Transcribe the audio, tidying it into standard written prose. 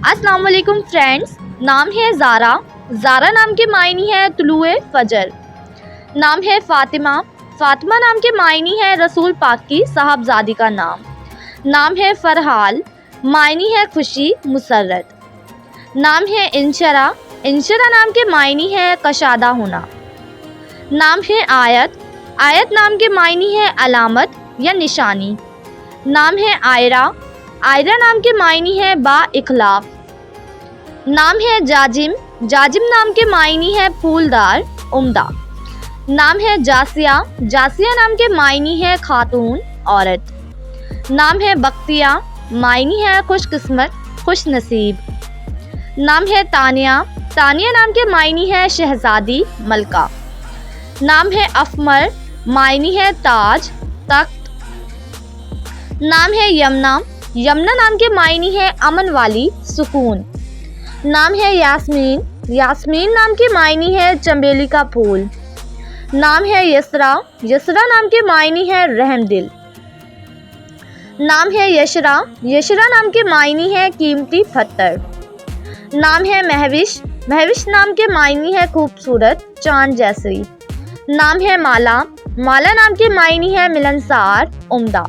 अस्सलाम वालेकुम फ्रेंड्स। नाम है ज़ारा। ज़ारा नाम के मायनी है तुलुए फजर। नाम है फ़ातिमा। फ़ातिमा नाम के मायनी है रसूल पाक की साहबजादी का नाम। नाम है फ़रहाल, मायनी है खुशी मुसर्रत। नाम है इंशरा। इंशरा नाम के मायनी है कशादा होना। नाम है आयत। आयत नाम के मायनी है अलामत या निशानी। नाम है आयरा। आयरा नाम के मायनी है बा इखलाफ। नाम है जाजिम। जाजिम नाम के मायनी है फूलदार उम्दा। नाम है जासिया। जासिया नाम के मायनी है खातून औरत। नाम है बख्तिया। मायनी है खुशकिस्मत खुश नसीब। नाम है तानिया। तानिया नाम के मायनी है शहजादी मलका। नाम है अफमर। मायनी है ताज तख्त। नाम है यमुना। यमुना नाम के मायनी है अमन वाली सुकून। नाम है यास्मीन। यास्मीन नाम के मायनी है चंबेली का फूल। नाम है यसरा। यसरा नाम के मायनी है रहमदिल। नाम है यशरा। यशरा नाम के मायनी है कीमती पत्थर। नाम है महविश। महविश नाम के मायनी है खूबसूरत चांद जैसी। नाम है माला। माला नाम के मायनी है मिलनसार उम्दा।